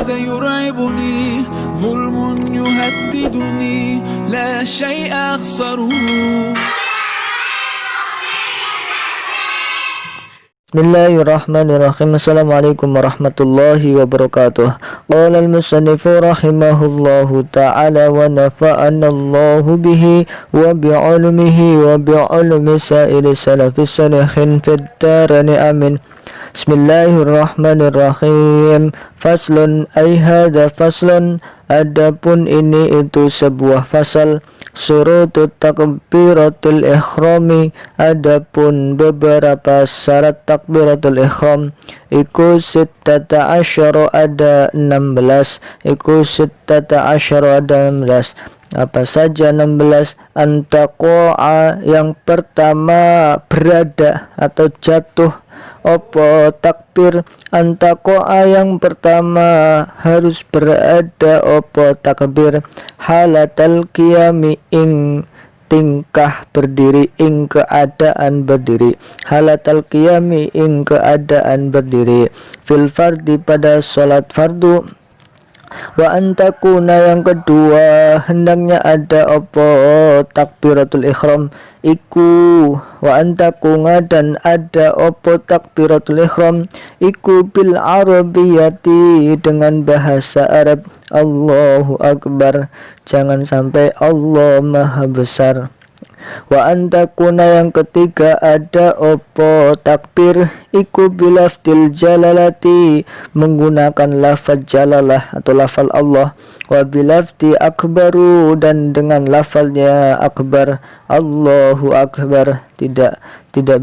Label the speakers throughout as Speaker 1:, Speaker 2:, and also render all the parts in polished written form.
Speaker 1: كاد يرعبني ظلم يهددني لا شيء أخسره.
Speaker 2: Bismillahirrahmanirrahim. Assalamualaikum warahmatullahi wabarakatuh. Qala al-musannifu rahimahullahu ta'ala wa nafa'anallahu bihi wa bi'ulumihi wa bi'ulumi sa'iri salafis salihin fid darani amin. Bismillahirrahmanirrahim. Faslun ay hadha faslun, adapun ini itu sebuah fasal. Surutut takbiratul ikhrami, adapun beberapa syarat takbiratul ikhram. Iku sittata asyara, ada 16. Iku sittata asyara, ada 16. Apa saja 16? Antaqo'a, yang pertama berada atau jatuh. Opo takbir? Antaqo'a, yang pertama harus berada. Opo takbir? Halatal qiyami, ing tingkah berdiri, ing keadaan berdiri. Halatal qiyami, ing keadaan berdiri. Fil fardi, pada sholat fardu. Wa antakuna, yang kedua hendaknya ada opo takbiratul ikhram. Iku wa antakuna, dan ada opo takbiratul ikhram. Iku bil arabiyati, dengan bahasa Arab. Allahu akbar, jangan sampai Allah maha besar. Wa antakuna, yang ketiga ada opo takbir. Iku bilafdil jalalati, menggunakan lafaz jalalah atau lafal Allah. Wa bilafdi akbaru, dan dengan lafalnya akbar. Allahu akbar, tidak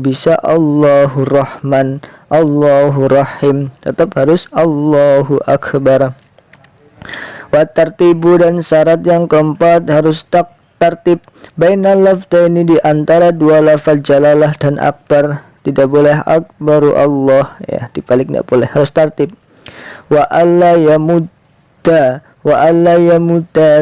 Speaker 2: bisa Allahu Rahman, Allahu Rahim, tetap harus Allahu akbar. Wa tartibu, dan syarat yang keempat harus tertib bainal lafdaini, di antara dua lafal jalalah dan akbar. Tidak boleh akbaru Allah, ya, dibalik tidak boleh, harus tertib. Wa alla yamudda,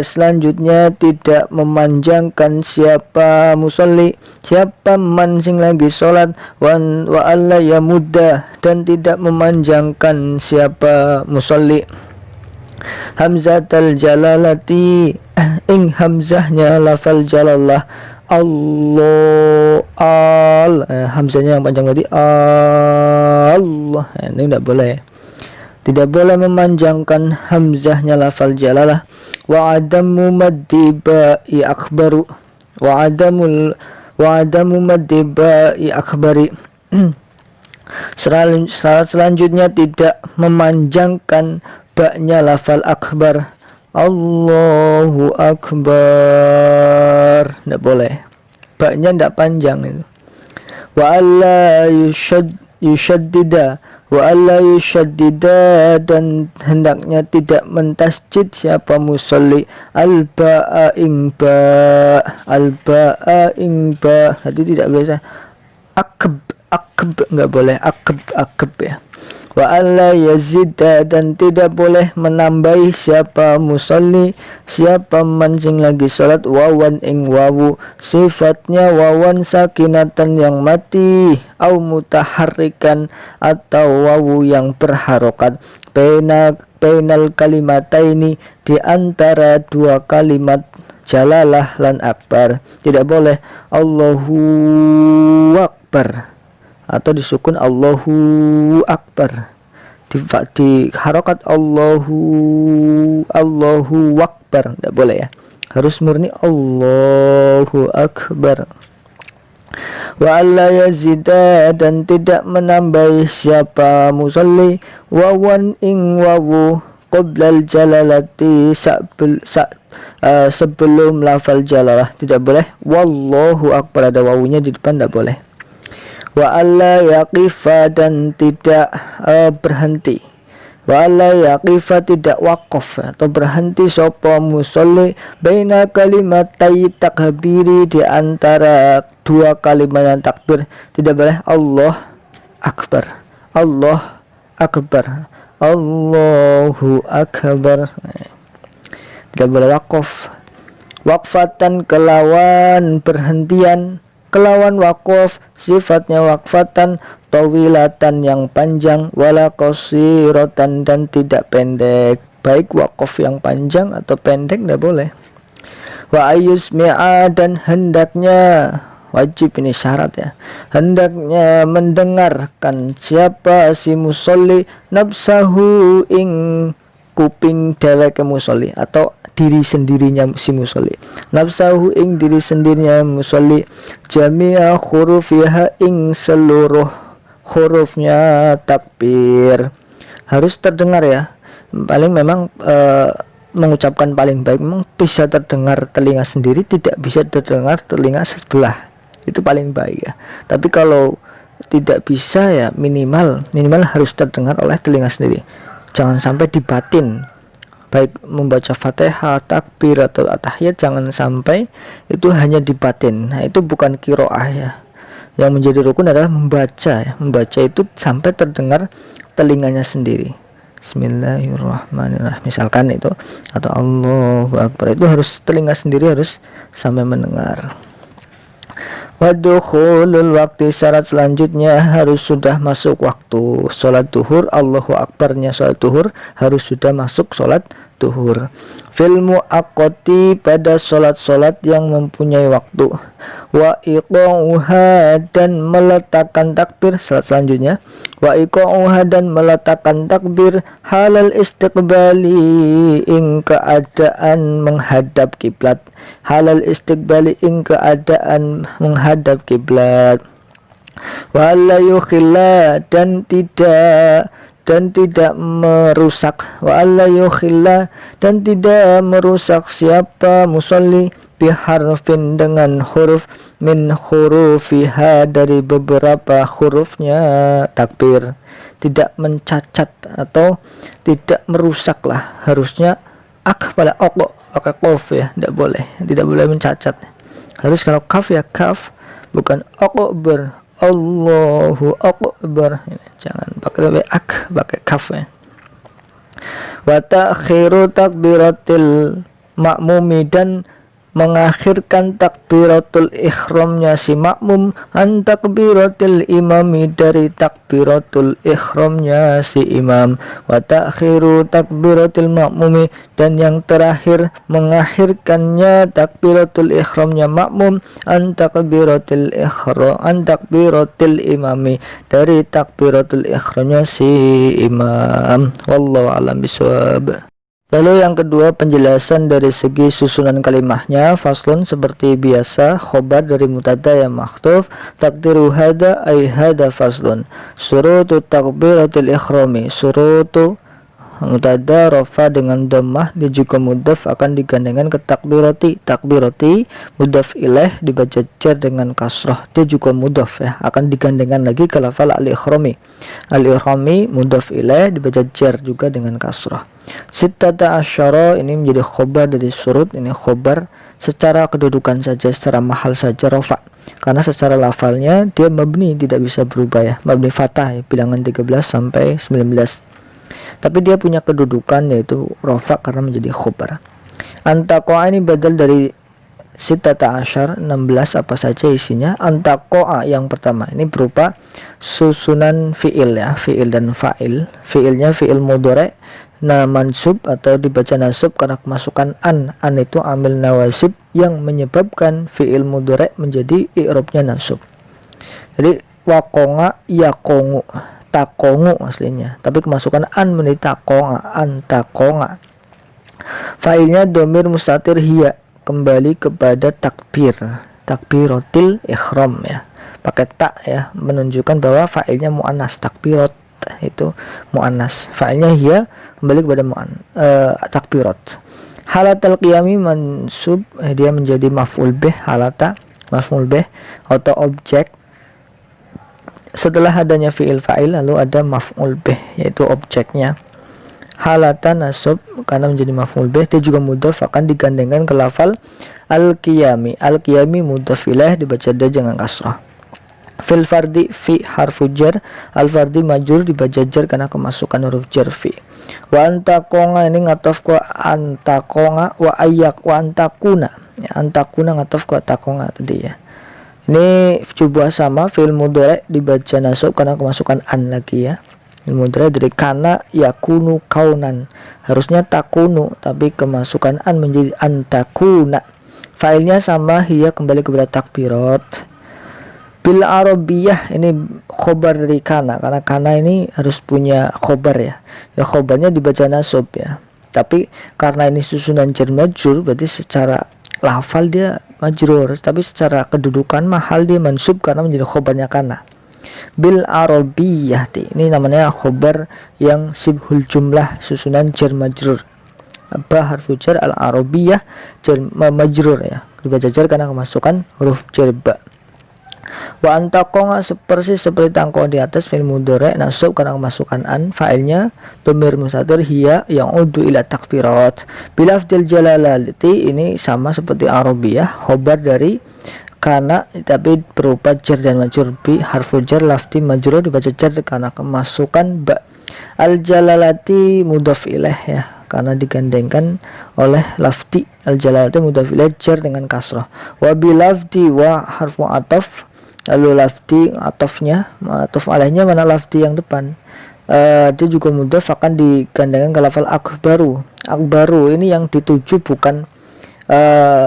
Speaker 2: selanjutnya tidak memanjangkan siapa musolli, siapa man sing lagi sholat. Wa alla yamudda, dan tidak memanjangkan siapa musolli. Hamzatul jalalati, ing hamzahnya lafal jalalah. Allah, hamzahnya yang panjang tadi, Allah, ini tidak boleh. Tidak boleh memanjangkan hamzahnya lafal jalalah. Wa adamu maddi ba'i akbaru, wa adamu maddi ba'i akbari. Selanjutnya tidak memanjangkan ba'nya lafal akbar. Allahu akbar, tidak boleh, ba'nya tidak panjang itu. Wa alla yushaddida, dan hendaknya tidak mentasjid siapa musolli. Al-ba'a, ing ba', hati tidak bisa. Akb, enggak boleh, akb ya. Wa alla yazida, dan tidak boleh menambahi siapa musolli, siapa man sing lagi sholat. Wawan, ing wawu, sifatnya wawan sakinatan, yang mati. Au mutaharrikan, atau wawu yang berharokat. Bainal kalimataini, di antara dua kalimat jalalah lan akbar. Tidak boleh Allahu akbar atau disukun Allahu akbar, di harokat Allahu akbar, tidak boleh ya, harus murni Allahu akbar. Wa alla yazida, dan tidak menambahi siapa musolli. Wawan, ing wawu, qoblal jalalati, sebelum lafal jalalah. Tidak boleh Wallahu akbar, ada wawunya di depan, tidak boleh. Wa alla yaqifa, dan tidak berhenti. Wa alla yaqifa, tidak waqaf atau berhenti sapa musolli baina kalimatai takbiri, di antara dua kalimat yang takbir. Tidak boleh Allah akbar, Allah akbar, Allahu akbar. Tidak boleh waqaf. Waqfatan, kelawan berhentian, kelawan waqaf, sifatnya waqfatan, tawilatan, yang panjang, wala qasiratan, dan tidak pendek. baik waqaf yang panjang atau pendek tidak boleh. Wa ayyusmi'a, dan hendaknya, wajib ini syarat ya, hendaknya mendengarkan siapa si musolli nafsahu ing kuping dheweke musolli, atau diri sendirinya si musolli, nafsahu ing diri sendirinya musolli, jami'a hurufiha ing seluruh hurufnya takbir, harus terdengar ya. Paling memang mengucapkan paling baik memang bisa terdengar telinga sendiri, tidak bisa terdengar telinga sebelah, itu paling baik ya. Tapi kalau tidak bisa ya minimal harus terdengar oleh telinga sendiri. Jangan sampai dibatin, baik membaca Fatihah, takbir atau at-tahiyat, jangan sampai itu hanya dibatin. Nah, itu bukan qiraah ya. Yang menjadi rukun adalah membaca ya. Membaca itu sampai terdengar telinganya sendiri. Bismillahirrahmanirrahim misalkan itu, atau Allahu Akbar, itu harus telinga sendiri harus sampai mendengar. Wadukhulul waktu, syarat selanjutnya harus sudah masuk waktu sholat duhur. Allahu Akbarnya sholat duhur harus sudah masuk sholat duhur. Fil muaqqati, pada sholat-sholat yang mempunyai waktu. Wa iqa'uha, dan meletakkan takbir. Salat selanjutnya, wa iqa'uha, dan meletakkan takbir halal istiqbali, ing keadaan menghadap kiblat. Halal istiqbali, ing keadaan menghadap kiblat. Wa la yukhilla, dan tidak merusak, wa alla yukhilla, dan tidak merusak siapa musolli biharfin, dengan huruf min hurufiha, dari beberapa hurufnya takbir, tidak mencacat atau tidak merusak lah. Harusnya ak pada ok pakai qaf ya, tidak boleh mencacat. Harus kalau kaf ya kaf, bukan akbar, Allahu Akbar. Jangan pakai ak, pakai kaf ya. Wa ta'khiru takbiratil ma'mumi, dan mengakhirkan takbiratul ikhramnya si makmum an takbiratil imami, dari takbiratul ikhramnya si imam. Wa ta'khiru takbiratil makmumi, dan yang terakhir mengakhirkannya takbiratul ikhramnya makmum an takbiratil imami, dari takbiratul ikhramnya si imam. Wallahu a'lam bishawab. Lalu yang kedua, penjelasan dari segi susunan kalimahnya. Faslun, seperti biasa, khobar dari mutada yang makhtuf. Takdiru hada ay hada faslun. Surutu takbiratil ikhrami. Surutu mutada rofa dengan dhammah, dia juga mudhaf akan digandengkan ke takbirati. Takbirati mudhaf ilaih dibaca jar dengan kasrah, dia juga mudhaf ya, akan digandengkan lagi ke lafal al-ikhrami. Al-ikhrami mudhaf ilaih dibaca jar juga dengan kasrah. Sittata asyara, ini menjadi khobar dari surut. Ini khobar secara kedudukan saja, secara mahal saja rofa, karena secara lafalnya dia mabni, tidak bisa berubah ya, mabni fatah ya, bilangan 13 sampai 19. Tapi dia punya kedudukan yaitu rofa karena menjadi khobar. Antaqo'a, ini badal dari sittata asyar, 16 apa saja isinya. Antaqo'a yang pertama ini berupa susunan fi'il ya, fi'il dan fa'il. Fi'ilnya fi'il mudhari' mansub atau dibaca nasub karena kemasukan an itu amil nawasib yang menyebabkan fi'il mudhari' menjadi i'rabnya nasub. Jadi waqonga yaqongu, takongu aslinya, tapi kemasukan an menjadi takonga, antaqonga. Fa'ilnya domir mustatir hiya, kembali kepada takbir, takbiratil ikhram ya, pakai tak ya, menunjukkan bahwa fa'ilnya mu'annas. Takbirat itu mu'annas, fa'ilnya hiya, kembali kepada takbirat. Halatal qiyami mansub, dia menjadi maf'ul bih. Halata maf'ul bih atau objek. Setelah adanya fi'il fa'il lalu ada maf'ul bih, yaitu objeknya. Halata nasub karena menjadi maf'ul bih, dia juga mudhaf akan digandengkan ke lafal al-qiyami. Al-qiyami mudhaf ilaih dibaca dia dengan kasrah. Fil fardi fi harfu jar, al-fardi majrur dibaca jar karena kemasukan huruf jar fi. Wa antaqonga, ini ngatof ku antaqonga, wa ayyak wa antakuna ya, antakuna ngatof ku taqonga tadi ya. Ini coba sama fi'il mudhari' dibaca nasab karena kemasukan an lagi ya. Fi'il mudhari dari kana yakunu kaunan, harusnya takunu tapi kemasukan an menjadi antakuna. Fa'ilnya sama, hiya kembali kepada takbirat. Bil arabiyah ini khobar dari kana, karena kana ini harus punya khobar ya. Ya khobarnya dibaca nasab ya. Tapi karena ini susunan jar majrur, berarti secara lafal dia majrur, tapi secara kedudukan mahal dia mansub karena menjadi khobarnya kana. Bil arabiyah, ini namanya khobar yang sibhul jumlah, susunan jar majrur. Ba harfu jar, al arabiyah jar majrur ya, dibaca jar karena kemasukan huruf jar ba. Wa antaqonga persis seperti tangko di atas, fi'il mudhari nasab karena kemasukan an, fa'ilnya dhamir mustatir hiya yang udu ila takbirat. Bilafdil jalalati ini sama seperti arabiyah, khobar dari kana tapi berupa jar dan majrur. Bi harfu jar lafzi majrur dibaca jar karena kemasukan ba. Al jalalati mudhaf ilaih ya, karena digandengkan oleh lafzi. Al jalalati mudhaf ilaih jar dengan kasrah. Wa bi lafzi wa harfu ataf, lalu lafzi atafnya, ataf alaihnya mana lafzi yang depan, dia juga mudhaf akan digandengkan ke lafal akbaru. Akbaru ini yang dituju bukan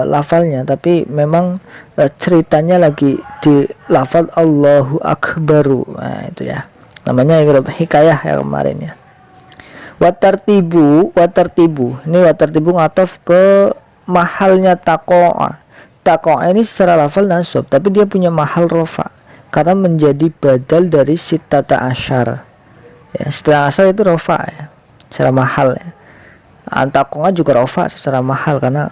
Speaker 2: lafalnya, tapi memang ceritanya lagi di lafal Allahu Akbaru. Nah itu ya, namanya hikayah ya kemarin ya. Watartibu ini watartibu ngatof ke mahalnya takoa. Takoa ini secara lafal nasab, tapi dia punya mahal rofa karena menjadi badal dari sitata asyar ya. Setelah asal itu rofa ya, secara mahal ya. Antakonga juga rofa secara mahal karena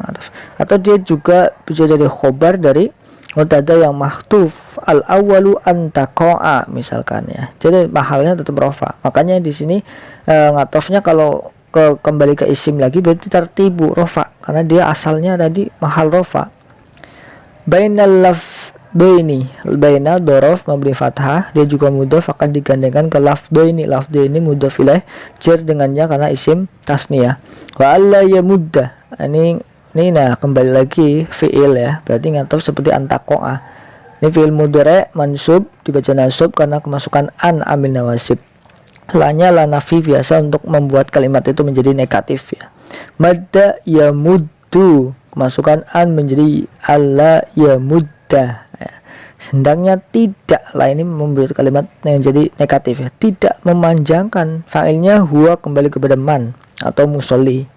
Speaker 2: atau dia juga bisa jadi khobar dari mubtada yang mahtuf, al awalu antakoa misalkan ya, jadi mahalnya tetap rofa. Makanya di sini ngatofnya kalau kembali ke isim lagi berarti tertibu rofa karena dia asalnya tadi mahal rofa. Bainal lafdaini, baina dhorof mabni fathah, dia juga mudhaf akan digandengkan ke lafdaini. Lafdaini mudhaf ilaih jar dengannya karena isim tasniyah. Wa alla yamudda, ini nah kembali lagi fi'il ya, berarti ngatof seperti antaqoa. Ini fi'il mudhari mansub dibaca nasab karena kemasukan an amil nawasib. Lanya la nafi biasa untuk membuat kalimat itu menjadi negatif ya. Madda yamuddu, kemasukan an menjadi alla yamudda ya. Hendaknya tidak lah, ini membuat kalimat yang jadi negatif ya, tidak memanjangkan. Fa'ilnya huwa kembali kepada man atau musolli.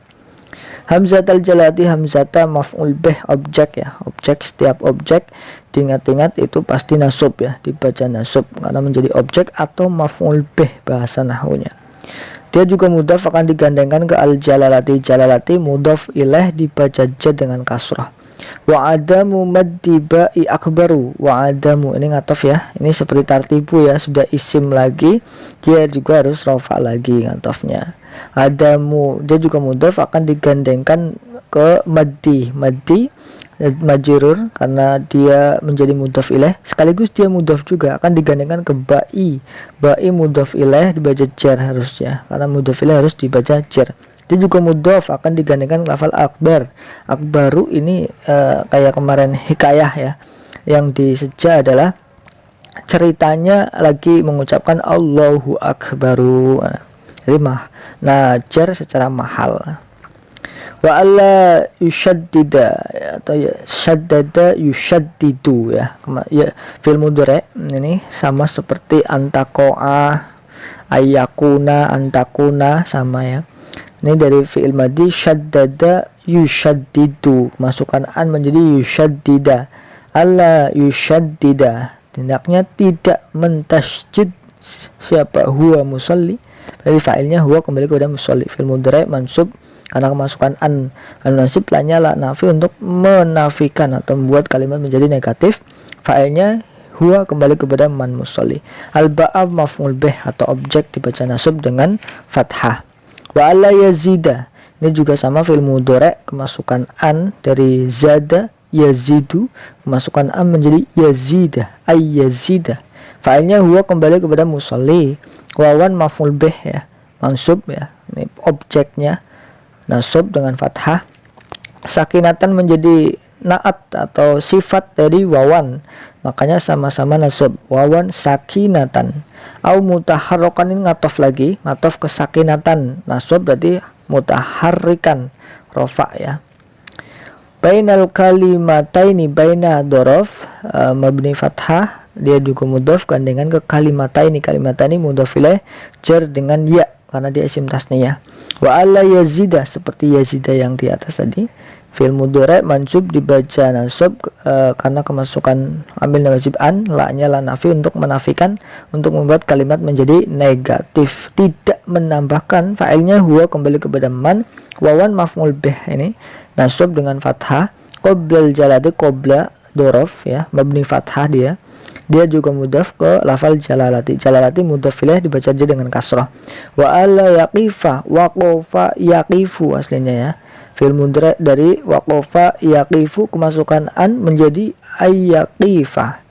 Speaker 2: Hamzatul jalati, hamzata maf'ul bih objek ya, objek. Setiap objek diingat-ingat itu pasti nasab ya, dibaca nasab karena menjadi objek atau maf'ul bih bahasa nahwunya. Dia juga mudhaf akan digandengkan ke al jalalati. Jalalati mudhaf ilaih dibaca jar dengan kasrah. Wa adamu maddi ba'i akbaru. Wa adamu ini ngatof ya, ini seperti tartibu ya, sudah isim lagi dia juga harus rofa lagi ngatofnya. Adamu dia juga mudhaf akan digandengkan ke maddi majrur karena dia menjadi mudhaf ilaih, sekaligus dia mudhaf juga akan digandengkan ke ba'i mudhaf ilaih dibaca jar harusnya karena mudhaf ilaih harus dibaca jar. Dia juga mudhaf akan digandengkan lafal akbar. Akbaru ini kayak kemarin hikayah ya, yang diseja adalah ceritanya lagi mengucapkan Allahu Akbaru. Jadi nah jar secara mahal. Wa alla yushaddida atau ya syaddada yushaddidu ya. Ya fil mudhari ini sama seperti antaqoa, ayakuna, antakuna sama ya. Ini dari fi'il madhi syaddada yushaddidu, masukkan an menjadi yushaddida. Alla yushaddida, tindaknya tidak mentasjid siapa huwa musalli. Jadi fa'ilnya huwa kembali kepada musalli. Fi'il mudhari mansub karena kemasukan an nasib lanyala nafi untuk menafikan atau membuat kalimat menjadi negatif. Fa'ilnya huwa kembali kepada man musalli. Al ba'a maf'ul bih atau objek dibaca nasab dengan fathah. Wa alla yazida, ini juga sama fi'il mudhari kemasukan an dari zada yazidu, kemasukan an menjadi yazida ay yazida. Fa'ilnya huwa kembali kepada musalli. Wawan maf'ul bih ya, mansub ya, ini objeknya nasab dengan fathah. Sakinatan menjadi naat atau sifat dari wawan, makanya sama-sama nasab. Wawan sakinatan. Au mutaharrokan ini ngatof lagi, ngatof ke sakinatan, nasab berarti mutaharrikan, rofa ya. Bainal kalimataini, baina dorof mabni fathah, dia juga mudhof gandengan ke kalimataini, kalimatani mudhof ilaih jar dengan ya karena dia isim tasniyah. Wa alla yazida, seperti yazida yang di atas tadi, fi'il mudhari' mansub dibaca nasab karena kemasukan amil nawajib an, la-nya la nafi untuk menafikan, untuk membuat kalimat menjadi negatif, tidak menambahkan fa'ilnya huwa kembali kepada man, wawan maf'ul bih ini nasab dengan fathah, qoblal jalati, qobla dorof ya, mabni fathah dia juga mudhaf ke lafal jalalati, jalalati mudhaf ilaih dibaca aja dengan kasrah. Wa alla yaqifa, waqafa yaqifu aslinya ya, fi'il mudhari' dari waqafa yaqifu kemasukan an menjadi ayyaqifa,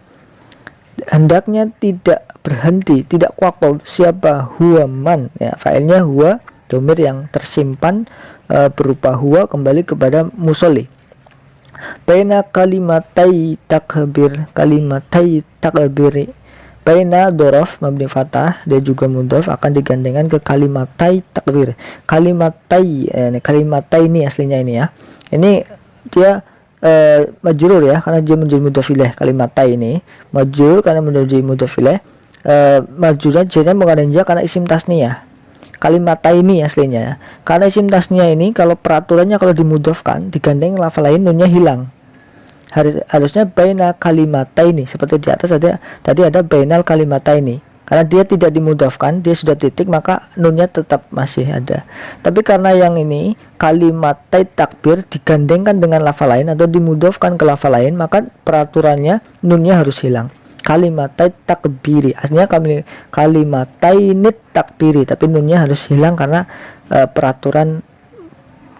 Speaker 2: hendaknya tidak berhenti, tidak waqaf. Siapa? Huwa man ya, fa'ilnya huwa, domir yang tersimpan berupa huwa kembali kepada musolli. Baina kalimatai takbir, kalimatai takbiri, baina dorof mabni fatah, dia juga mudhof akan digandengkan ke kalimatai takbir. Kalimatai kalimatai ini aslinya ini ya, ini dia majrur ya karena dia menjadi mudhof ilaih. Kalimatai ini majrur karena menjadi mudhof ilaih, majrurnya jadinya mengandung ja karena isim tasniyah. Kalimataini aslinya ya, karena isim tasniyah ini kalau peraturannya kalau dimudhofkan digandeng lafal lain, nunnya hilang. Harusnya baina kalimataini seperti di atas tadi ada bainal kalimataini, karena dia tidak dimudhofkan, dia sudah titik, maka nunnya tetap masih ada. Tapi karena yang ini kalimatai takbir digandengkan dengan lafal lain atau dimudhofkan ke lafal lain, maka peraturannya nunnya harus hilang. Kalimatai takbiri aslinya kalimatainit takbiri, tapi nunnya harus hilang karena peraturan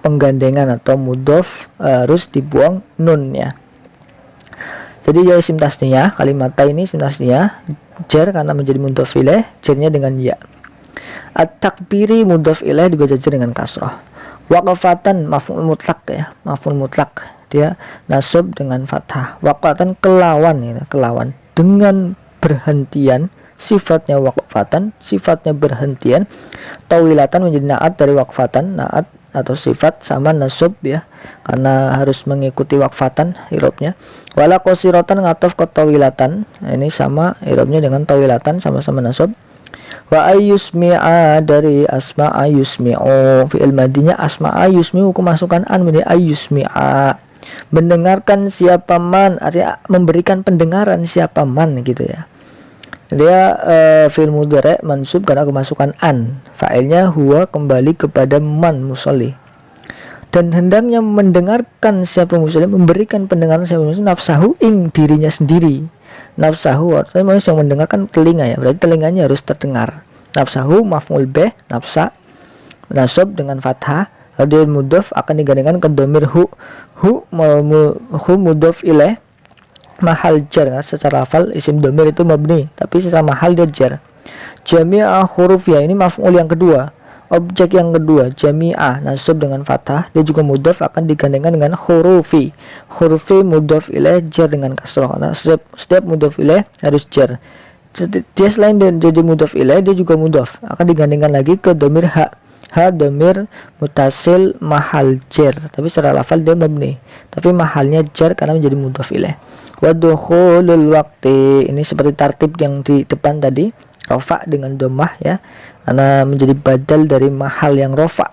Speaker 2: penggandengan atau mudhof harus dibuang nunnya. Jadi ya isim tasniyah, kalimataini isim tasniyah, jar karena menjadi mudhof ilaih, jarnya dengan ya. At-takbiri mudhof ilaih dibaca jar dengan kasrah. Waqafatan maf'ul mutlak ya, maf'ul mutlak, dia nasab dengan fathah. Waqafatan kelawan ya, kelawan dengan berhentian, sifatnya waqfatan, sifatnya berhentian. Tawilatan menjadi naat dari waqfatan, naat atau sifat sama nasab ya, karena harus mengikuti waqfatan irobnya. Wala qasiratan ngatof ke tawilatan, nah, ini sama irobnya dengan tawilatan, sama-sama nasab. Wa ayyusmi'a dari asma'a yusmi'u, fi'il madinya asma'a yusmi'u kemasukan an menjadi ayyusmi'a, mendengarkan siapa man, artinya memberikan pendengaran siapa man gitu ya. Dia fi'il mudhari' mansub karena kemasukan an, fa'ilnya huwa kembali kepada man musolli. Dan hendaknya mendengarkan siapa musolli, memberikan pendengaran siapa musolli, nafsahu ing dirinya sendiri. Nafsahu artinya yang mendengarkan telinga ya, berarti telinganya harus terdengar. Nafsahu maf'ul bih, nafsa nasab dengan fathah, lalu dia mudhof akan digandengkan ke domir hu mudhof ilaih mahal jar, nah, secara lafal isim domir itu mabni tapi secara mahal dia jar. Jami'ah huruf ya, ini maf'ul yang kedua, objek yang kedua. Jami'ah nasab dengan fathah, dia juga mudhof akan digandengkan dengan hurufi mudhof ilaih jar dengan kasrah, karena setiap mudhof ilaih harus jar. Dia selain jadi mudhof ilaih, dia juga mudhof akan digandengkan lagi ke domir ha domir mutasil mahal jar, tapi secara lafal dia mabni tapi mahalnya jar karena menjadi mudhof ilaih. Wa dukhulul waqti, ini seperti tartib yang di depan tadi, rofa dengan dhammah ya, karena menjadi badal dari mahal yang rofa.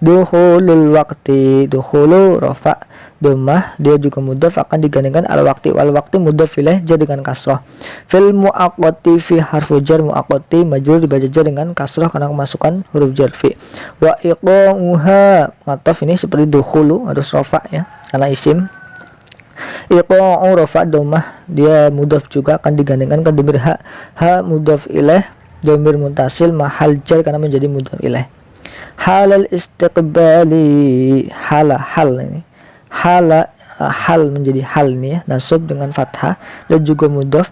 Speaker 2: Dukhulul waqti, dukhulu rofa dhammah, dia juga mudhof akan digandengkan al waqti, wal waqti mudhof ilaih jar dengan kasrah. Fil muaqqati fi harfu jar, muaqqati majrur dibaca jar dengan kasrah karena kemasukan huruf jar fi. Wa iqamuha matof, ini seperti dukhulu harus rofa ya karena isim. Iqa'u rafa dhammah, dia mudhof juga akan digandengkan ke domir ha mudhof ilaih, domir mutasil mahal jar karena menjadi mudhof ilaih. Halal istiqbali, hal ini hal menjadi hal ini ya, nasab dengan fathah dan juga mudhof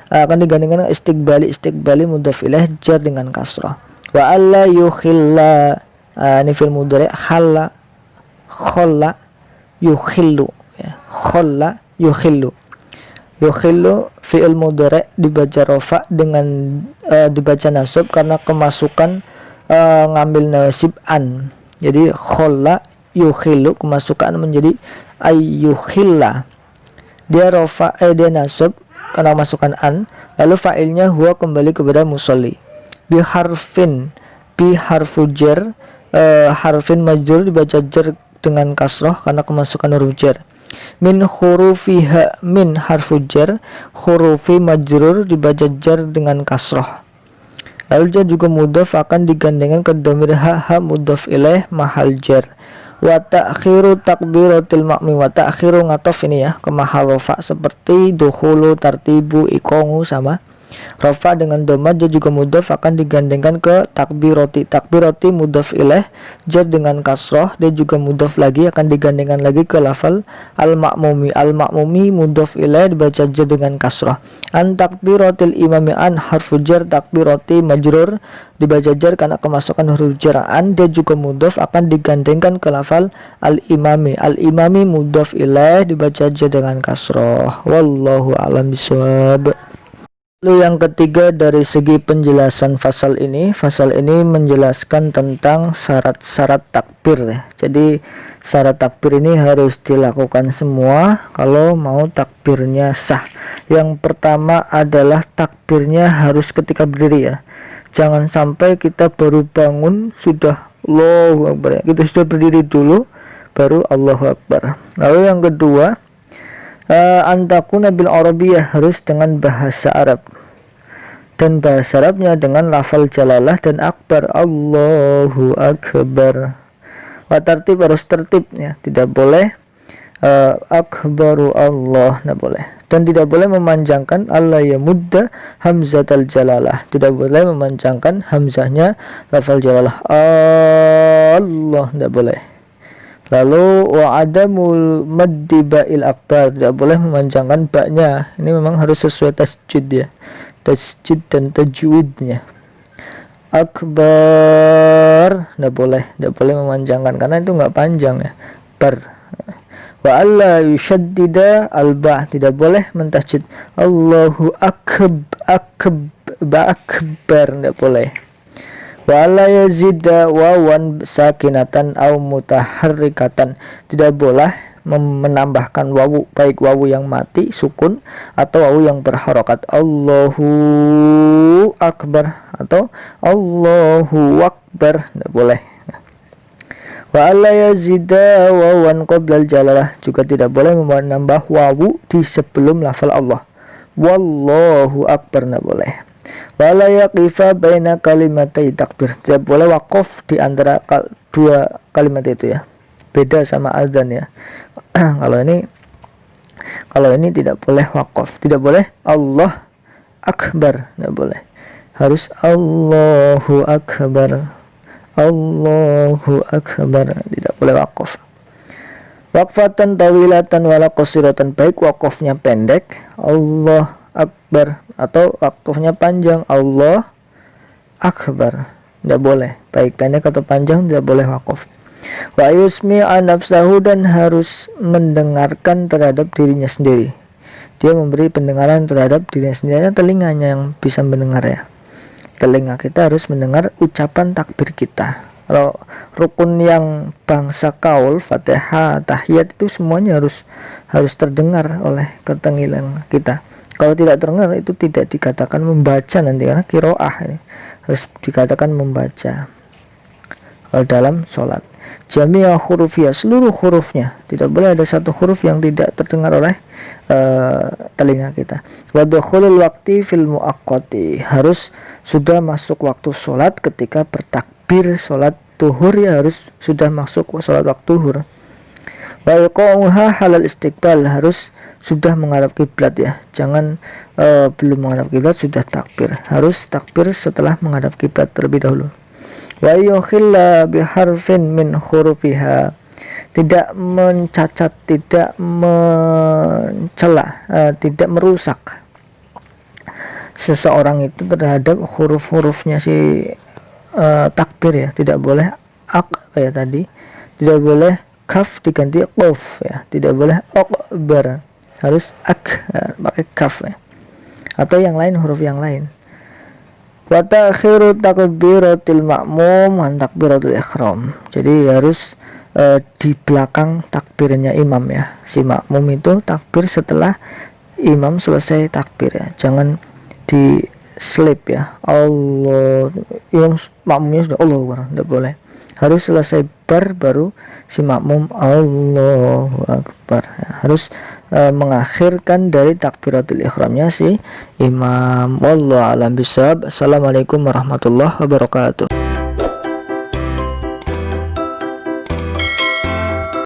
Speaker 2: akan digandengkan istiqbali mudhof ilaih jar dengan kasrah. Wa alla yukhilla, ini fi'il mudhari' khalla yukhillu ya, khalla yukhillu. Yukhillu fi'il mudhari dibaca rofa dengan dibaca nasab karena kemasukan ngambil nasib an. Jadi kholla yukhillu kemasukan menjadi ayyukhilla. Dia rofa dia nasab karena masukan an, lalu fa'ilnya huwa kembali kepada musolli. Bi harfu jar, harfin majrur dibaca jar dengan kasroh karena kemasukan huruf jar. Min hurufiha, min harfu jar, hurufi majrur dibaca jar dengan kasroh. Lalu jar juga mudhaf akan digandengkan ke dhamir ha mudhaf ilaih mahal jar. Wa ta'khiru takbiratil ma'mi, wa ta'khiru ngatof ini ya ke mahal rofa seperti dukhulu, tartibu, iqongu sama. Rofa dengan dhamma dia juga mudhaf akan digandengkan ke takbiroti. Takbiroti mudhaf ilaih jar dengan kasroh, dia juga mudhaf lagi akan digandengkan lagi ke lafal al-ma'mumi. Al-ma'mumi mudhaf ilaih dibaca jar dengan kasroh. An takbiratil imami, an harfu jar, takbiroti majrur dibaca jar karena kemasukan huruf jar. An dia juga mudhaf akan digandengkan ke lafal al-imami. Al-imami mudhaf ilaih dibaca jar dengan kasroh. Wallahu a'lam bishawab. Lalu yang ketiga dari segi penjelasan fasal ini menjelaskan tentang syarat-syarat takbir ya. Jadi syarat takbir ini harus dilakukan semua kalau mau takbirnya sah. Yang pertama adalah takbirnya harus ketika berdiri ya. Jangan sampai kita baru bangun sudah Allahu Akbar ya. Kita sudah berdiri dulu baru Allahu Akbar. Lalu yang kedua, antakuna bil arabiyah, harus dengan bahasa Arab, dan bahasa Arabnya dengan lafal jalalah dan akbar, Allahu Akbar. Wa tertib, harus tertib ya, tidak boleh akbaru Allah, tidak boleh. Dan tidak boleh memanjangkan Allah ya mudda hamzatal jalalah, tidak boleh memanjangkan hamzahnya lafal jalalah Allah, tidak boleh. Lalu wa adamul maddi ba'il akbar, tidak boleh memanjangkan baknya. Ini memang harus sesuai tasjid ya, tasjid dan tajwidnya. Akbar tidak boleh memanjangkan karena itu nggak panjang ya. Bar. Wa alla yushaddida al-ba, tidak boleh mentasjid Allahu akbar, tidak boleh. Wa la yazida wawan sakinatan au mutaharrikatan, tidak boleh menambahkan wawu, baik wawu yang mati sukun atau wawu yang berharokat, Allahu Akbar atau Allahu Akbar, tidak boleh. Wa la yazida wawan qoblal jalalah, juga tidak boleh menambah wawu di sebelum lafal Allah, Wallahu Akbar, tidak boleh. Wala yaqifa baina kalimatai takbir, tidak boleh wakaf di antara dua kalimat itu ya, beda sama azan ya. kalau ini tidak boleh wakaf, tidak boleh Allah Akbar, tidak boleh, harus Allahu Akbar, Allahu Akbar, tidak boleh wakaf. Waqfatan tawilatan wala qasiratan, baik wakafnya pendek Allah Akbar atau wakafnya panjang Allah Akbar, tidak boleh, baik pendek atau panjang tidak boleh wakaf. Wa yusmi'a nafsahu, dan harus mendengarkan terhadap dirinya sendiri, dia memberi pendengaran terhadap dirinya sendiri. Telinganya yang bisa mendengar ya, telinga kita harus mendengar ucapan takbir kita. Kalau rukun yang bangsa kaul, Fatihah, tahiyat itu semuanya harus terdengar oleh ketengilan kita. Kalau tidak terdengar itu tidak dikatakan membaca nanti, karena kiroah ini harus dikatakan membaca dalam sholat. Jami'a hurufiyah, seluruh hurufnya, tidak boleh ada satu huruf yang tidak terdengar oleh telinga kita. Wa dukhulul waqti fil muaqqati, harus sudah masuk waktu sholat ketika bertakbir sholat tuhur ya, harus sudah masuk sholat waktu tuhur. Wa iqamuha halal istiqbal, harus sudah menghadap kiblat ya, jangan belum menghadap kiblat sudah takbir, harus takbir setelah menghadap kiblat terlebih dahulu. Wa yukhilla biharfin min hurufiha, tidak mencacat, tidak mencela, tidak merusak seseorang itu terhadap huruf-hurufnya si takbir ya, tidak boleh ya tadi, tidak boleh kaf diganti qaf ya, tidak boleh akbar, harus pakai kaf ya. Atau yang lain, huruf yang lain. Wa ta'khiru takbiratil ma'mum an takbiratul ihram. Jadi harus di belakang takbirnya imam ya. Si makmum itu takbir setelah imam selesai takbir ya. Jangan di slip ya. Allah, imam makmumnya sudah Allahu Akbar, tidak boleh. Harus selesai baru si makmum Allahu Akbar ya. Harus mengakhirkan dari takbiratul ihramnya si imam. Wallahu a'lam bishawab. Assalamualaikum warahmatullahi wabarakatuh.